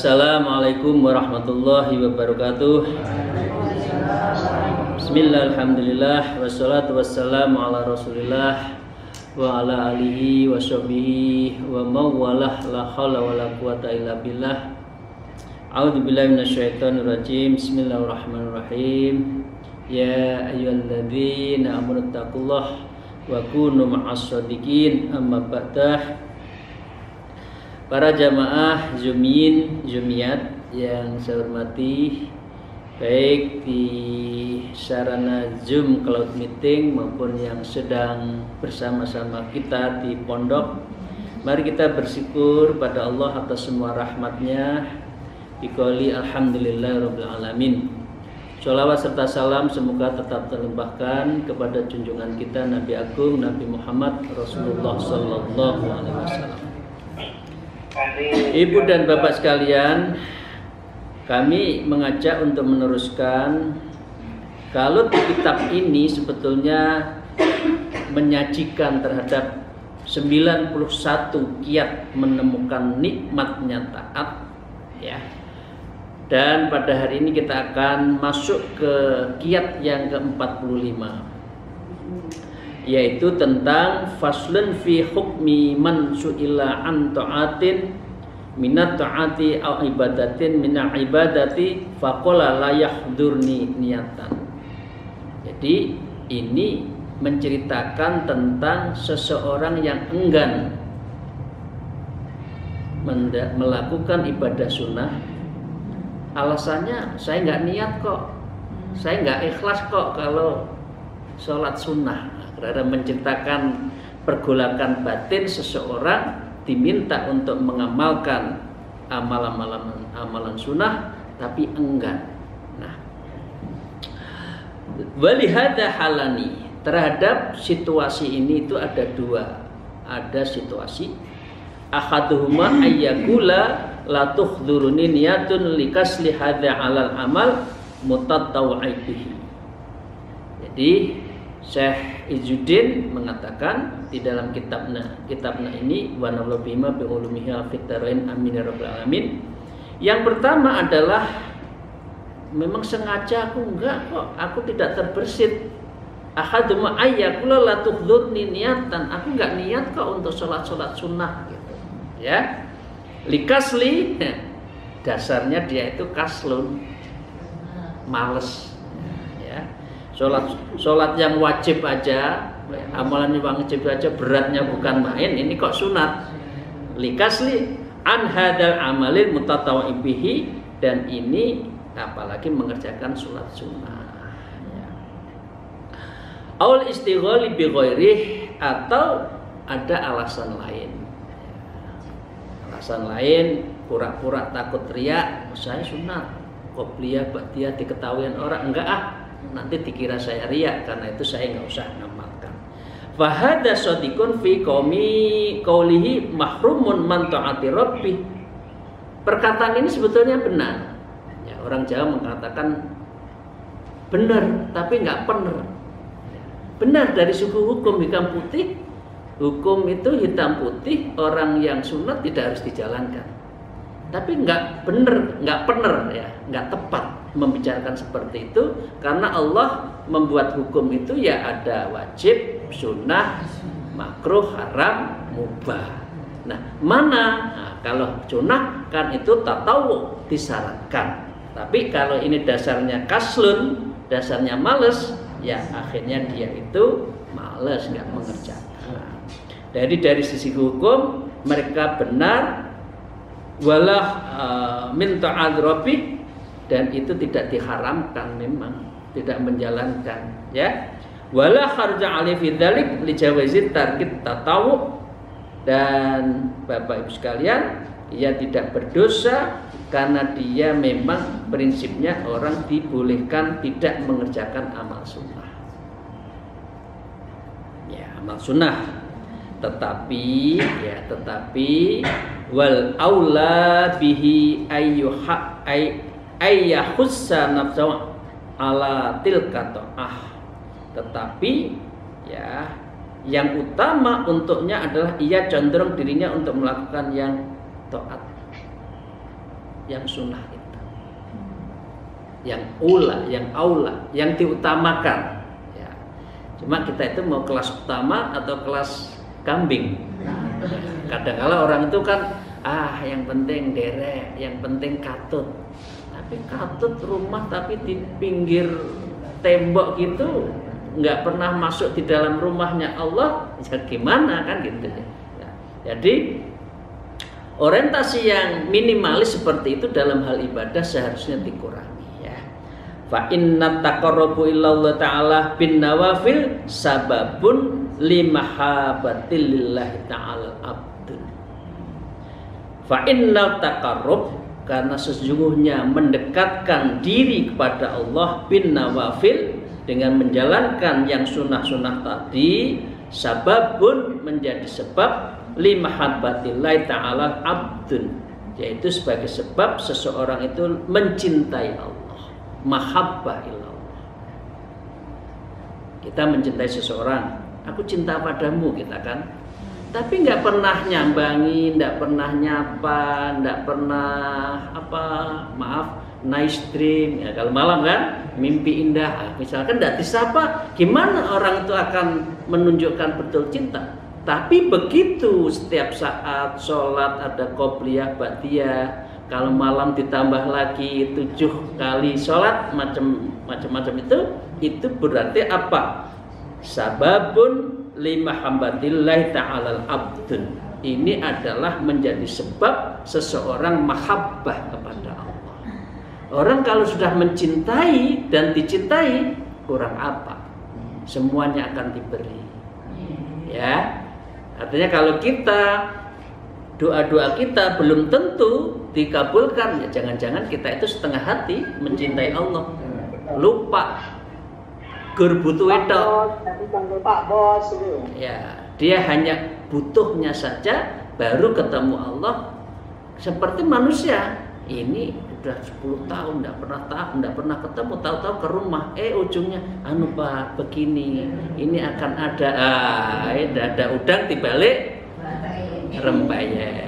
Assalamualaikum warahmatullahi wabarakatuh. Bismillah, alhamdulillah, wassalatu wassalamu ala rasulillah wa ala alihi wa sahbihi wa mawalah, la hawla wa la quwata illa billah. A'udzu billahi minasyaitonir rajim. Bismillahirrahmanirrahim. Ya ayyuhalladzina amanu taqullaha wa kunu ma'as shadiqin. Amma ba'dah. Para jamaah Zumiyin, Zumiyat yang saya hormati, baik di sarana Zoom Cloud Meeting maupun yang sedang bersama-sama kita di pondok, mari kita bersyukur pada Allah atas semua rahmatnya. Biqouli alhamdulillahirabbil alamin. Sholawat serta salam semoga tetap terlimpahkan kepada junjungan kita Nabi Agung Nabi Muhammad Rasulullah Sallallahu Alaihi Wasallam. Ibu dan bapak sekalian, kami mengajak untuk meneruskan. Kalau di kitab ini sebetulnya menyajikan terhadap 91 kiat menemukan nikmatnya taat, ya. Dan pada hari ini kita akan masuk ke kiat yang ke-45, yaitu tentang faslun fi hukmi man su'ila an ta'atin minat ta'ati au ibadatin minal ibadati faqala la yahdurni niyatan. Jadi ini menceritakan tentang seseorang yang enggan melakukan ibadah sunnah. Alasannya, saya nggak niat kok, saya nggak ikhlas kok kalau sholat sunnah. Karena menceritakan pergolakan batin seseorang diminta untuk mengamalkan amalan sunnah tapi enggan. Nah, walihada halani, terhadap situasi ini itu ada dua. Ada situasi ahaduhuma ayyakula la tukhduruni niyatun likasli hadza alal amal mutatawwi bihi. Jadi Syekh Izzuddin mengatakan di dalam kitabnya ini wa nafa'u bima bi ulumiha fit darain amin ya rabbal alamin. Yang pertama adalah memang sengaja aku enggak kok, aku tidak terbersit. Ahaduma ayyakula la tukhdurni niyatan, aku enggak niat kok untuk salat sunnah gitu. Ya. Likasli, dasarnya dia itu kaslun, males. Sholat yang wajib aja, amalan yang wajib aja beratnya bukan main, ini kok sunat. Likasli an hadal amalil mutatawwi bihi, dan ini apalagi mengerjakan sholat sunnah. Aul istighali bi ghairih, atau ada alasan lain. Alasan lain pura-pura takut riya, saya sunat, qobliyah ba'diyah diketahuan orang, enggak nanti dikira saya riya, karena itu saya nggak usah ngamalkan. Fahada shadiqun fi qaulihi mahrumun man ta'ati rabbih. Perkataan ini sebetulnya benar. Ya, orang Jawa mengatakan benar tapi nggak benar. Benar dari suku hukum hitam putih. Hukum itu hitam putih, orang yang sunat tidak harus dijalankan. Tapi nggak benar, nggak benar ya, nggak tepat membicarakan seperti itu, karena Allah membuat hukum itu ya ada wajib, sunnah, makruh, haram, mubah. Nah, mana? Nah, kalau sunnah kan itu tatawu, disyaratkan. Tapi kalau ini dasarnya kaslun, dasarnya males, ya akhirnya dia itu males, nggak mengerjakan. Jadi dari sisi hukum mereka benar, walah min ta'ad rabbih, dan itu tidak diharamkan, memang tidak menjalankan, ya. Wala kharja alaihi fi dzalik li jawazi tarkit tatawu, dan Bapak Ibu sekalian, ia tidak berdosa karena dia memang prinsipnya orang dibolehkan tidak mengerjakan amal sunnah. Ya, amal sunnah. Tetapi wal aula bihi ayyahussa nafsahu ala tilka ta'ah. Tetapi ya, yang utama untuknya adalah ia cenderung dirinya untuk melakukan yang taat. yang sunnah itu, yang aula, yang diutamakan. Ya. Cuma kita itu mau kelas utama atau kelas kambing. Kadang-kala orang itu kan yang penting derek, yang penting katut. Tapi katut rumah tapi di pinggir tembok gitu, nggak pernah masuk di dalam rumahnya Allah, ya gimana kan gitu ya. Jadi orientasi yang minimalis seperti itu dalam hal ibadah seharusnya dikurangi ya. Fa inna taqarrubu illallah ta'ala bin nawafil sababun limahabatil lillahi ta'ala abdun. Fa inna taqarrub, karena sesungguhnya mendekatkan diri kepada Allah bin nawafil dengan menjalankan yang sunnah-sunnah tadi, sababun menjadi sebab limahabbatillahi ta'ala abdun, yaitu sebagai sebab seseorang itu mencintai Allah, mahabbah ilallah. Kita mencintai seseorang, aku cinta padamu, kita kan, tapi nggak pernah nyambangi, nggak pernah nyapa, nggak pernah nice dream ya, kalau malam kan mimpi indah, misalkan nggak disapa, gimana orang itu akan menunjukkan betul cinta? Tapi begitu setiap saat sholat ada qobliyah ba'diyah, kalau malam ditambah lagi 7 kali sholat macam-macam itu berarti apa? Sababun limahabbatillahi ta'ala abdun. Ini adalah menjadi sebab seseorang mahabbah kepada Allah. Orang kalau sudah mencintai dan dicintai, kurang apa? Semuanya akan diberi. Ya. Artinya kalau kita doa-doa kita belum tentu dikabulkan, ya jangan-jangan kita itu setengah hati mencintai Allah, lupa gerbutu itu. Ya, dia hanya butuhnya saja, baru ketemu Allah. Seperti manusia ini udah 10 tahun enggak pernah ketemu, tahu-tahu ke rumah, ujungnya Pak begini, ini akan ada udang dibalik rempeyek.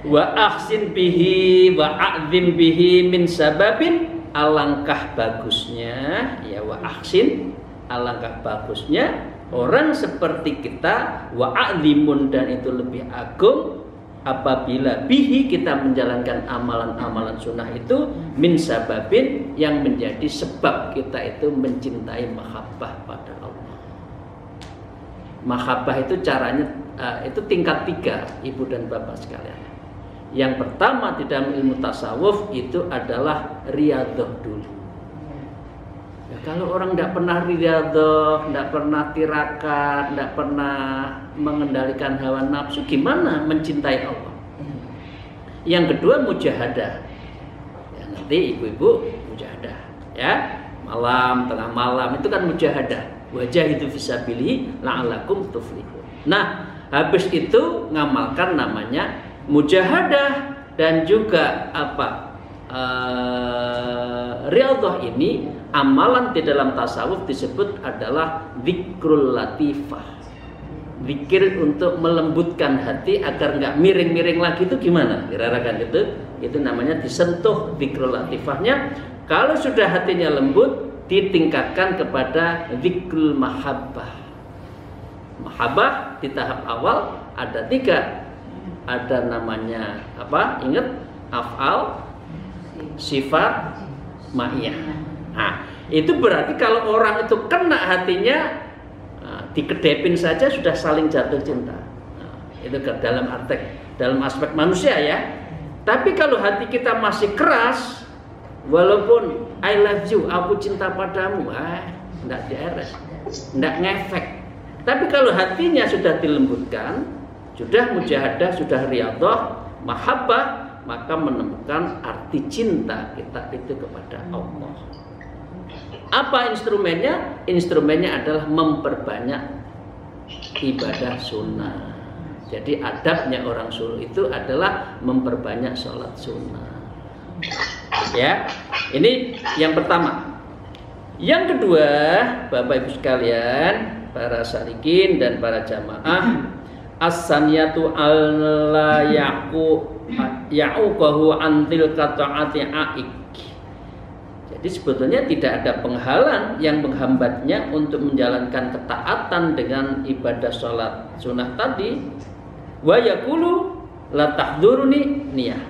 Wa ahsin bihi wa a'zim bihi min sababin, alangkah bagusnya ya, wa ahsin, alangkah bagusnya orang seperti kita, wa a'zimun, dan itu lebih agung apabila bihi kita menjalankan amalan-amalan sunnah itu min sababin, yang menjadi sebab kita itu mencintai mahabbah pada Allah. Mahabbah itu caranya itu tingkat 3, ibu dan bapak sekalian. Yang pertama di dalam ilmu tasawuf itu adalah riyadhah dulu. Ya, kalau orang tidak pernah riyadhah, tidak pernah tirakat, tidak pernah mengendalikan hawa nafsu, gimana mencintai Allah? Yang kedua mujahadah. Ya, nanti ibu-ibu mujahadah, ya, malam, tengah malam itu kan mujahadah. Wajahidu fisabilihi la'allakum tuflihun. Nah, habis itu ngamalkan namanya mujahadah, dan juga riyadhah ini amalan di dalam tasawuf disebut adalah zikrul latifah. Zikir untuk melembutkan hati agar nggak miring-miring lagi, itu gimana? Kira-kira gitu. Itu namanya disentuh zikrul latifahnya. Kalau sudah hatinya lembut, ditingkatkan kepada zikrul mahabbah. Mahabbah di tahap awal ada 3. Ada namanya Ingat, af'al, sifat, ma'iyah. Nah, itu berarti kalau orang itu kena hatinya, dikedepin saja sudah saling jatuh cinta. Nah, itu dalam aspek manusia ya. Tapi kalau hati kita masih keras, walaupun I love you, aku cinta padamu, enggak deres, enggak ngefek. Tapi kalau hatinya sudah dilembutkan, sudah mujahadah, sudah riyadhah, mahabbah, maka menemukan arti cinta kita itu kepada Allah. Apa instrumennya? Instrumennya adalah memperbanyak ibadah sunnah. Jadi adabnya orang Solo itu adalah memperbanyak sholat sunnah. Ya, ini yang pertama. Yang kedua, Bapak Ibu sekalian, para salikin dan para jamaah, as-saniyatu alla yaqu ya'uqahu an tilka ta'ati aik. Jadi sebetulnya tidak ada penghalang yang menghambatnya untuk menjalankan ketaatan dengan ibadah sholat sunnah tadi. Wa yaqulu la tahduruni niyah.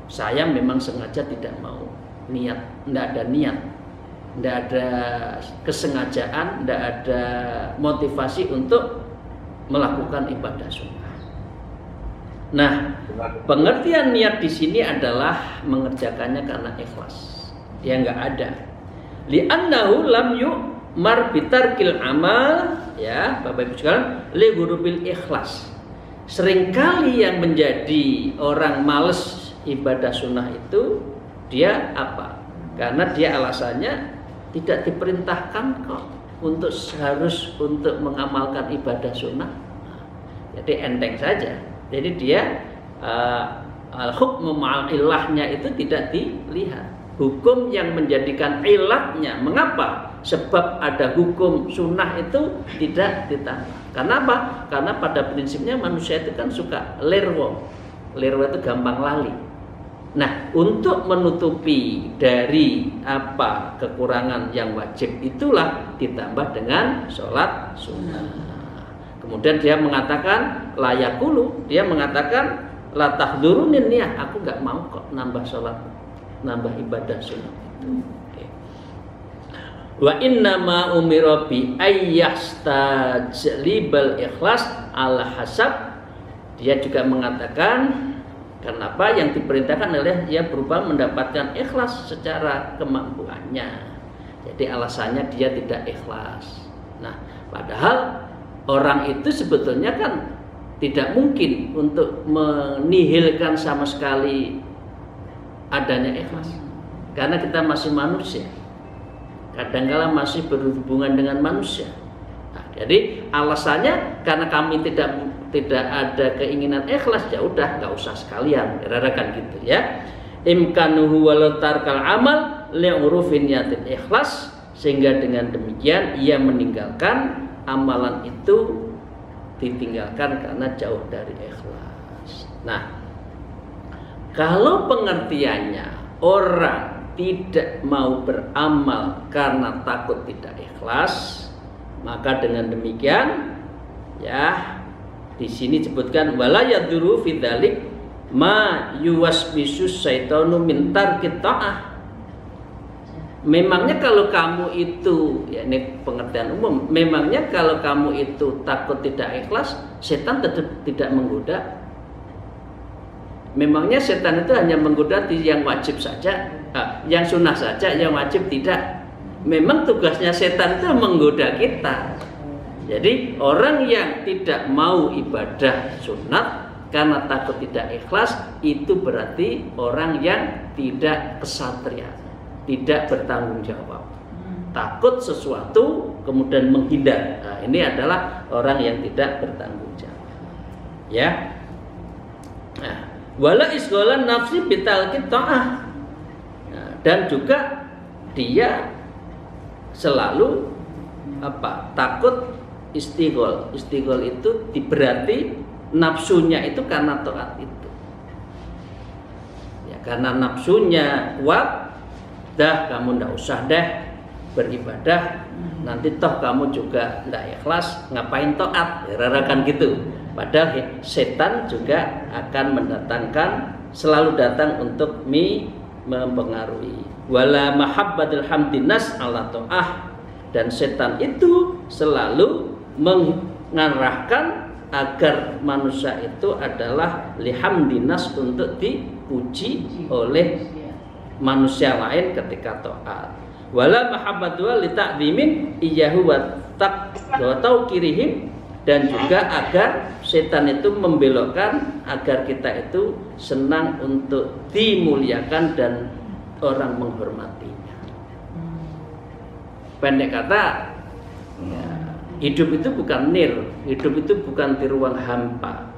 Saya memang sengaja tidak mau niat, tidak ada niat, tidak ada kesengajaan, tidak ada motivasi untuk melakukan ibadah sunnah. Nah, pengertian niat di sini adalah mengerjakannya karena ikhlas. Ya nggak ada. Li'annahu lam yu'mar bitarkil amal, ya Bapak Ibu sekalian, li hurubil ikhlas. Seringkali yang menjadi orang males ibadah sunnah itu dia apa? Karena dia alasannya tidak diperintahkan kok harus untuk mengamalkan ibadah sunnah. Jadi enteng saja. Jadi dia al-hukmu ma'al ilahnya itu tidak dilihat. Hukum yang menjadikan ilatnya, mengapa? Sebab ada hukum sunnah itu tidak ditambah. Karena apa? Karena pada prinsipnya manusia itu kan suka lerwo. Lerwo itu gampang lali. Nah, untuk menutupi dari apa kekurangan yang wajib itulah ditambah dengan sholat sunnah. Kemudian dia mengatakan layakulu, dia mengatakan la tahdurunin niyah, aku nggak mau kok nambah sholat, nambah ibadah sunnah itu. Okay. Wa inna ma umira bi ayyastajlibal ikhlas ala hasab. Dia juga mengatakan kenapa yang diperintahkan adalah dia berupa mendapatkan ikhlas secara kemampuannya. Jadi alasannya dia tidak ikhlas. Nah, padahal orang itu sebetulnya kan tidak mungkin untuk menihilkan sama sekali adanya ikhlas. Karena kita masih manusia. Kadang-kala masih berhubungan dengan manusia. Nah, jadi alasannya karena kami tidak ada keinginan ikhlas, ya udah nggak usah sekalian, kira-kira gitu ya. Imkanuhu walau tarkal amal li'urufin niyatin ikhlas, sehingga dengan demikian ia meninggalkan amalan itu, ditinggalkan karena jauh dari ikhlas. Nah, kalau pengertiannya orang tidak mau beramal karena takut tidak ikhlas, maka dengan demikian ya di sini disebutkan wala yaduru fi dzalik ma yuwaswisus syaitanu min tarkit ta'ah. Memangnya kalau kamu itu, ya ini pengertian umum, memangnya kalau kamu itu takut tidak ikhlas, setan tetap tidak menggoda? Memangnya setan itu hanya menggoda yang wajib saja, yang sunnah saja, yang wajib tidak? Memang tugasnya setan itu menggoda kita. Jadi orang yang tidak mau ibadah sunat karena takut tidak ikhlas, itu berarti orang yang tidak kesatria, tidak bertanggung jawab, takut sesuatu kemudian menghindar. Nah, ini adalah orang yang tidak bertanggung jawab. Ya. Nah, wala isghalan nafsi bitalqit ta'ah. Nah, dan juga dia selalu apa? Takut istighol. Istighol itu berarti nafsunya itu karena taat itu. Ya, karena nafsunya kuat, dah kamu ndak usah deh beribadah, nanti toh kamu juga ndak ikhlas, ngapain taat, rarakan gitu. Padahal setan juga akan mendatangkan, selalu datang untuk mempengaruhi. Wala mahabbatul hamdinas ala ta'ah, dan setan itu selalu mengarahkan agar manusia itu adalah lihamdinas, untuk dipuji oleh manusia lain ketika taat. Wala mahabbatu li ta'dzimin iyyahu wa taqwatauqirihim, dan juga agar setan itu membelokkan agar kita itu senang untuk dimuliakan dan orang menghormatinya. Pendek kata, ya, hidup itu bukan nir, hidup itu bukan di ruang hampa.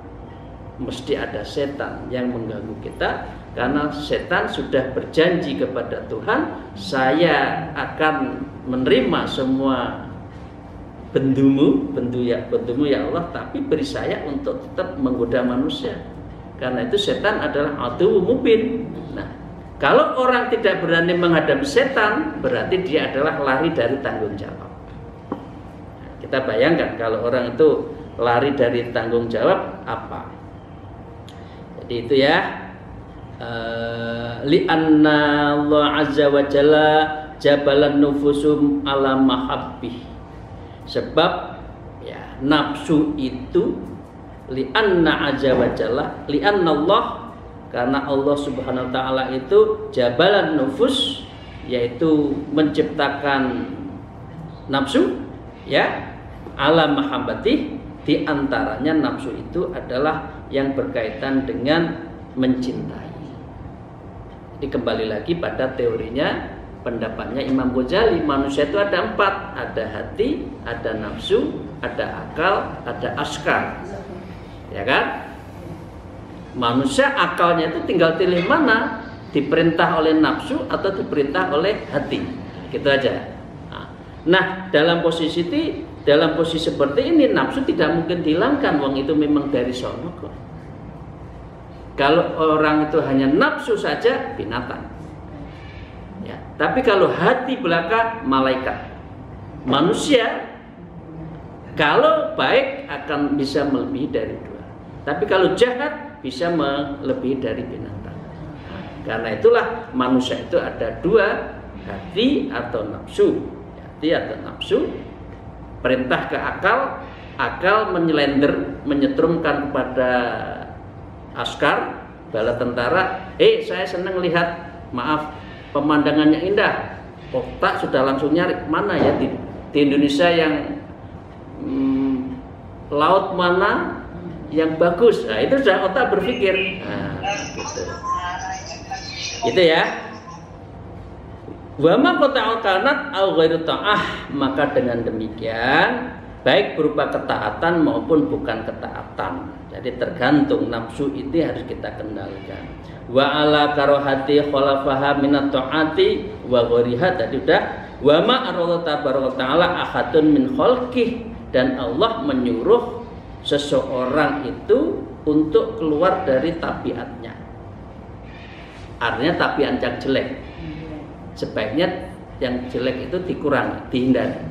Mesti ada setan yang mengganggu kita, karena setan sudah berjanji kepada Tuhan, saya akan menerima semua bendumu ya Allah, tapi beri saya untuk tetap menggoda manusia. Karena itu setan adalah aduwwum mubin. Nah, kalau orang tidak berani menghadapi setan, berarti dia adalah lari dari tanggung jawab. Nah, kita bayangkan kalau orang itu lari dari tanggung jawab apa? Jadi itu ya. Li'anna Allah azza wa jalla jabalan nufusum ala mahabbih. Sebab ya nafsu itu li'anna azza wa jalla, li'anna Allah, karena Allah subhanahu wa ta'ala itu jabalan nufus, yaitu menciptakan nafsu ya ala mahabbatih. Di antaranya nafsu itu adalah yang berkaitan dengan mencintai. Jadi kembali lagi pada teorinya, pendapatnya Imam Ghazali, manusia itu ada 4, ada hati, ada nafsu, ada akal, ada askar, ya kan? Manusia akalnya itu tinggal pilih mana, diperintah oleh nafsu atau diperintah oleh hati, gitu aja. Nah, dalam posisi seperti ini nafsu tidak mungkin dihilangkan, wong itu memang dari sono kok. Kalau orang itu hanya nafsu saja, binatang. Ya, tapi kalau hati belaka, malaikat. Manusia kalau baik akan bisa melebihi dari 2. Tapi kalau jahat bisa melebihi dari binatang. Nah, karena itulah manusia itu ada 2, hati atau nafsu. Hati atau nafsu, perintah ke akal, akal menyetrumkan kepada askar, bala tentara, saya senang lihat, maaf, pemandangannya indah. Otak sudah langsung nyari mana ya di Indonesia yang laut mana yang bagus. Nah, itu sudah otak berpikir. Nah, gitu. Itu ya. Wa ma qata'al kanat au ghairu ta'ah, maka dengan demikian baik berupa ketaatan maupun bukan ketaatan. Jadi tergantung, nafsu itu harus kita kendalikan. Wa ala karohati khalafaha minat ta'ati wa ghariha, tadi udah. Wa ma arada tabaraka ta'ala ahadun min khalqih, dan Allah menyuruh seseorang itu untuk keluar dari tabiatnya. Artinya tabiat yang jelek. Sebaiknya yang jelek itu dikurangi, dihindari.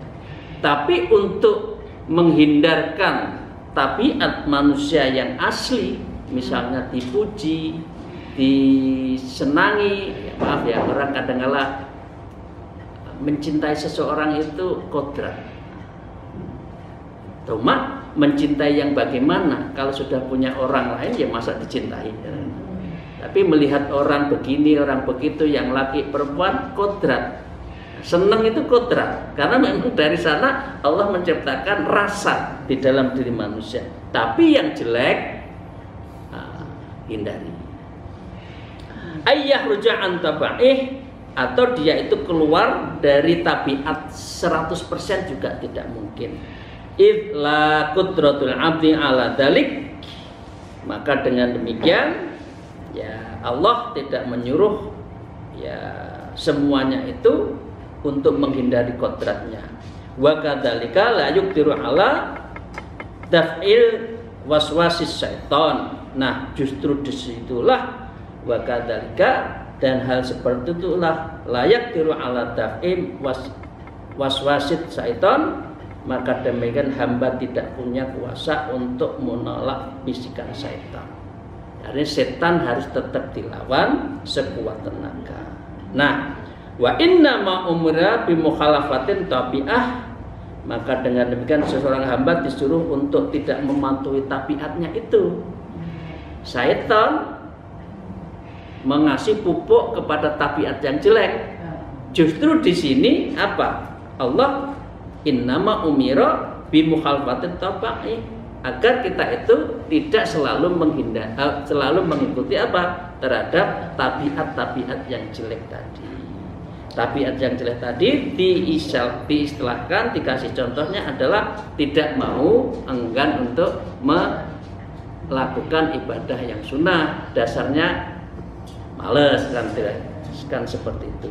Tapi untuk menghindarkan tabiat manusia yang asli, misalnya dipuji, disenangi, maaf ya, orang kadang-kala mencintai seseorang itu kodrat. Cuma mencintai yang bagaimana? Kalau sudah punya orang lain ya masa dicintai. Tapi melihat orang begini, orang begitu, yang laki perempuan, kodrat. Senang itu kodrat, karena memang dari sana Allah menciptakan rasa di dalam diri manusia. Tapi yang jelek, hindari. Ayyah ruja'an taba'ih, atau dia itu keluar dari tabiat 100% juga tidak mungkin. Idla qudratul abdi ala dalik, maka dengan demikian ya Allah tidak menyuruh ya semuanya itu untuk menghindari kodratnya. Wa kadzalika la yuqdiru ala daf'il waswasis syaitan. Nah, justru disitulah wa kadzalika, dan hal seperti itulah layak tiru ala daf'im waswasit syaitan, maka demikian hamba tidak punya kuasa untuk menolak bisikan syaitan. Jadi setan harus tetap dilawan sekuat tenaga. Nah, wa inna ma umra bi mukhalafatin tabi'ah, maka dengan demikian seseorang hamba disuruh untuk tidak mematuhi tabiatnya itu. Syaitan mengasih pupuk kepada tabiat yang jelek. Justru di sini apa? Allah innama umira bi mukhalafatin tabi'ah, agar kita itu tidak selalu selalu mengikuti apa? Terhadap tabiat-tabiat yang jelek tadi. Tabiat yang jelek tadi diistilahkan, dikasih contohnya adalah tidak mau, enggan untuk melakukan ibadah yang sunnah. Dasarnya males kan seperti itu.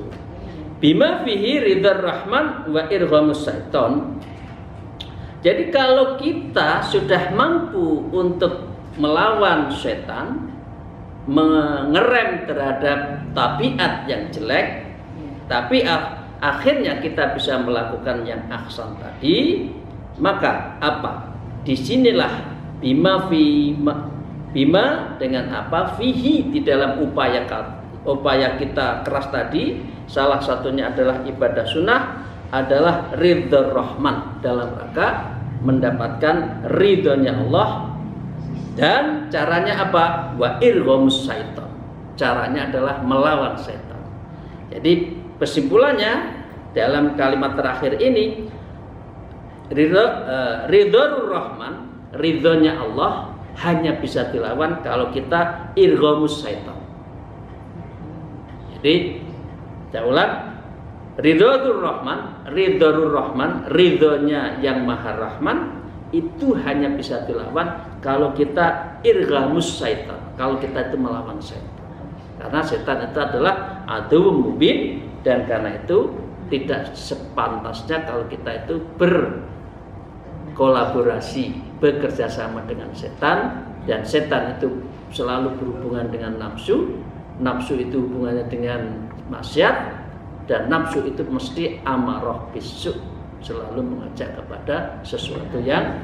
Bima fihi ridhar rahman wa irghamus syaiton. Jadi kalau kita sudah mampu untuk melawan setan, mengerem terhadap tabiat yang jelek, tapi akhirnya kita bisa melakukan yang ahsan tadi, maka apa? Disinilah bima dengan apa? Fihi, di dalam upaya kita keras tadi, salah satunya adalah ibadah sunnah, adalah ridho rahman, dalam rangka mendapatkan ridhonya Allah. Dan caranya apa? Wa irghamus syaitan. Caranya adalah melawan setan. Jadi kesimpulannya dalam kalimat terakhir ini, ridhor rahman, ridhonya Allah hanya bisa dilawan kalau kita irghamus syaitan. Jadi saya ulang, ridhor rahman, ridhonya yang maha rahman, itu hanya bisa dilawan kalau kita irghamus syaitan, kalau kita itu melawan setan. Karena setan itu adalah aduwwum mubin, dan karena itu tidak sepantasnya kalau kita itu berkolaborasi, bekerja sama dengan setan. Dan setan itu selalu berhubungan dengan nafsu, nafsu itu hubungannya dengan maksiat, dan nafsu itu mesti amarah bisu, selalu mengajak kepada sesuatu yang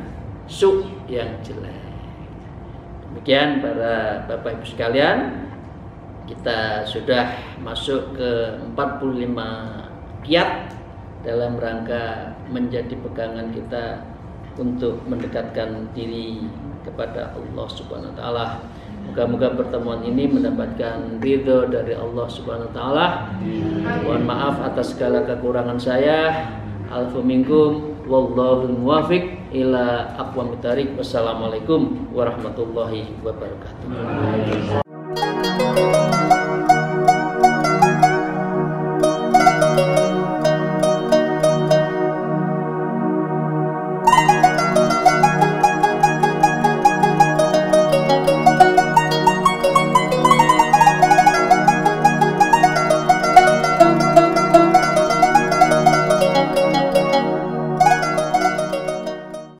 yang jelek. Demikian para Bapak Ibu sekalian, kita sudah masuk ke 45 kiat dalam rangka menjadi pegangan kita untuk mendekatkan diri kepada Allah Subhanahu wa taala. Moga-moga pertemuan ini mendapatkan ridho dari Allah Subhanahu wa taala. Mohon maaf atas segala kekurangan saya. Alfu minkum wallahu muwafiq ila aqwamit thariq. Wassalamualaikum warahmatullahi wabarakatuh.